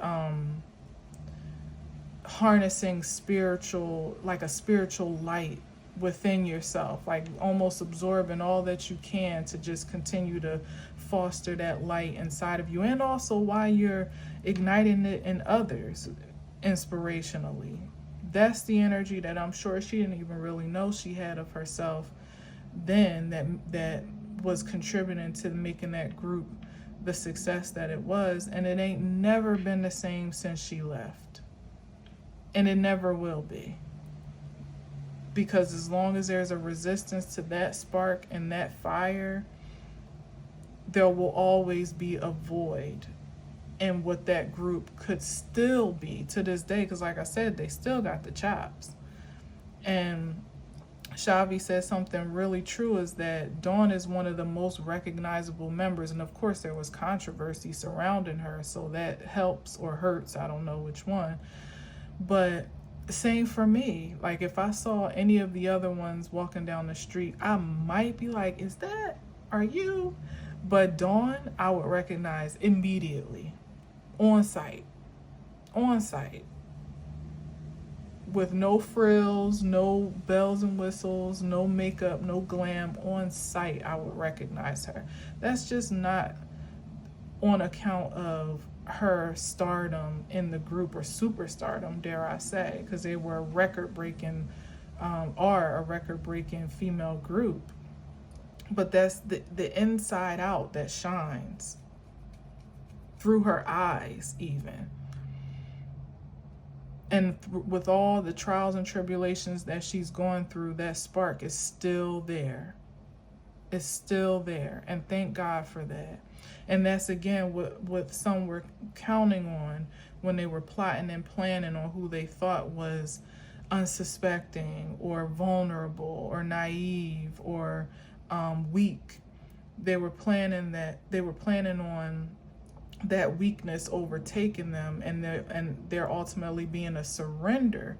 harnessing spiritual, like a spiritual light within yourself, like almost absorbing all that you can to just continue to foster that light inside of you, and also while you're igniting it in others inspirationally. That's the energy that I'm sure she didn't even really know she had of herself then, that was contributing to making that group the success that it was. And it ain't never been the same since she left, and it never will be, because as long as there's a resistance to that spark and that fire, there will always be a void in what that group could still be to this day, because like I said, they still got the chops. And Shavi said something really true, is that Dawn is one of the most recognizable members, and of course there was controversy surrounding her, so that helps or hurts, I don't know which one. But same for me. Like, if I saw any of the other ones walking down the street, I might be like, are you? But Dawn, I would recognize immediately, on sight, with no frills, no bells and whistles, no makeup, no glam. On sight, I would recognize her. That's just not on account of her stardom in the group, or superstardom, dare I say, because they were a record-breaking female group. But that's the inside out that shines through her eyes even. And with all the trials and tribulations that she's going through, that spark is still there. It's still there. And thank God for that. And that's, again, what some were counting on when they were plotting and planning on who they thought was unsuspecting or vulnerable or naive or weak. They were planning on that weakness overtaking them, and there ultimately being a surrender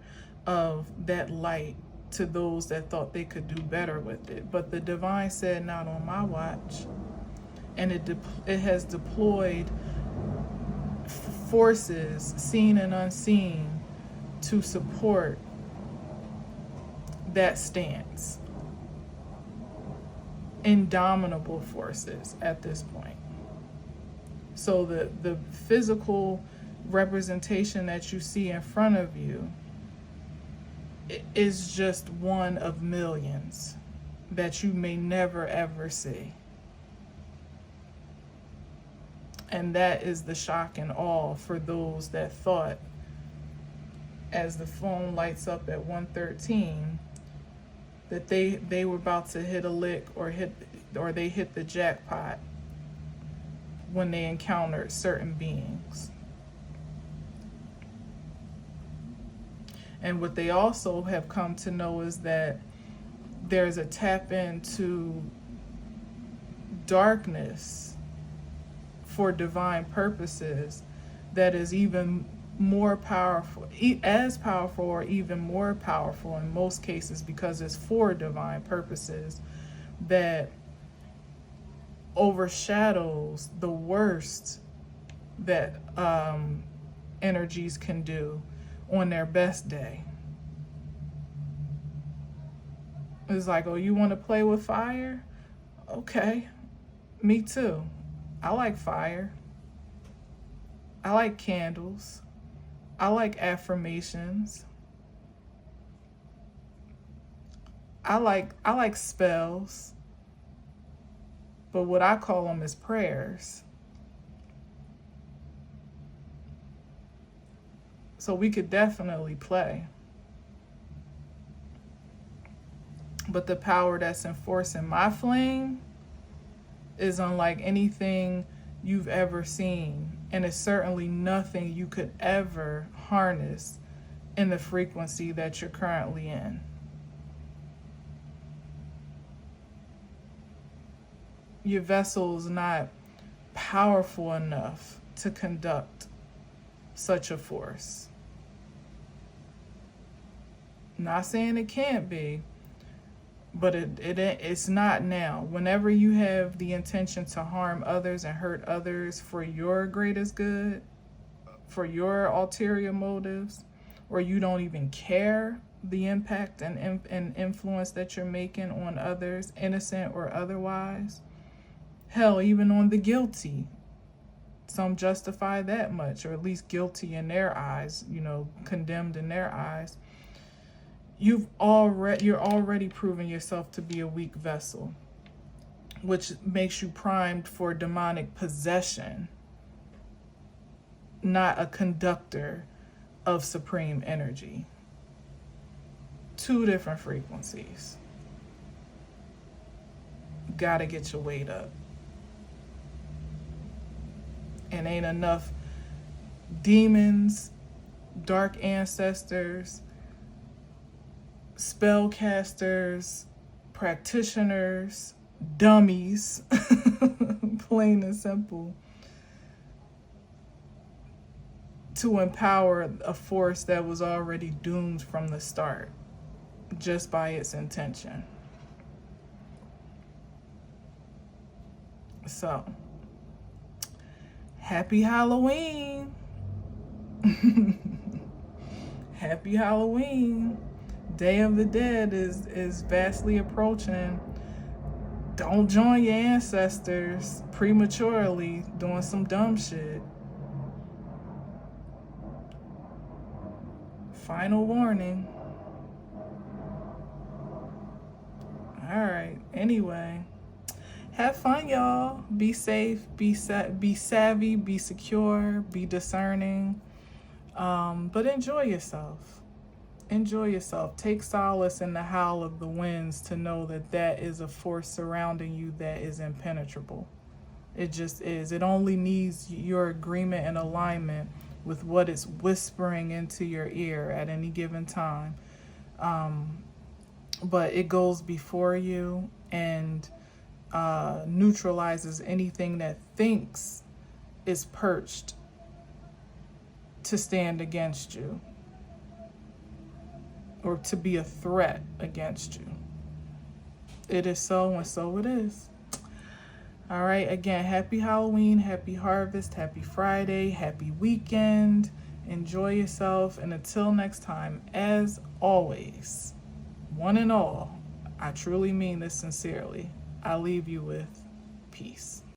of that light to those that thought they could do better with it. But the divine said, not on my watch. And it has deployed forces, seen and unseen, to support that stance. Indomitable forces at this point. So the physical representation that you see in front of you is just one of millions that you may never ever see. And that is the shock and awe for those that thought, as the phone lights up at 1:13, that they were about to hit a lick or they hit the jackpot when they encountered certain beings. And what they also have come to know is that there's a tap into darkness for divine purposes that is even more powerful, as powerful or even more powerful in most cases, because it's for divine purposes, that overshadows the worst that energies can do on their best day. It's like, oh, you want to play with fire? Okay, me too. I like fire. I like candles. I like affirmations. I like spells. But what I call them is prayers. So we could definitely play. But the power that's enforcing my flame is unlike anything you've ever seen. And it's certainly nothing you could ever harness in the frequency that you're currently in. Your vessel is not powerful enough to conduct such a force. Not saying it can't be, but it's not now. Whenever you have the intention to harm others and hurt others for your greatest good, for your ulterior motives, or you don't even care the impact and influence that you're making on others, innocent or otherwise, hell, even on the guilty, some justify that much, or at least guilty in their eyes, condemned in their eyes. You're already proving yourself to be a weak vessel, which makes you primed for demonic possession, not a conductor of supreme energy. Two different frequencies. Gotta get your weight up. And ain't enough demons, dark ancestors, spellcasters, practitioners, dummies, plain and simple, to empower a force that was already doomed from the start, just by its intention. So, happy Halloween. Happy Halloween. Day of the Dead is vastly approaching. Don't join your ancestors prematurely doing some dumb shit. Final warning. All right. Anyway, have fun, y'all. Be safe. Be savvy. Be secure. Be discerning. But enjoy yourself. Enjoy yourself. Take solace in the howl of the winds to know that is a force surrounding you that is impenetrable. It just is. It only needs your agreement and alignment with what it's whispering into your ear at any given time. But it goes before you and neutralizes anything that thinks is perched to stand against you, or to be a threat against you. It is so, and so it is. All right, again, happy Halloween, happy harvest, happy Friday, happy weekend. Enjoy yourself, and until next time, as always, one and all, I truly mean this sincerely, I leave you with peace.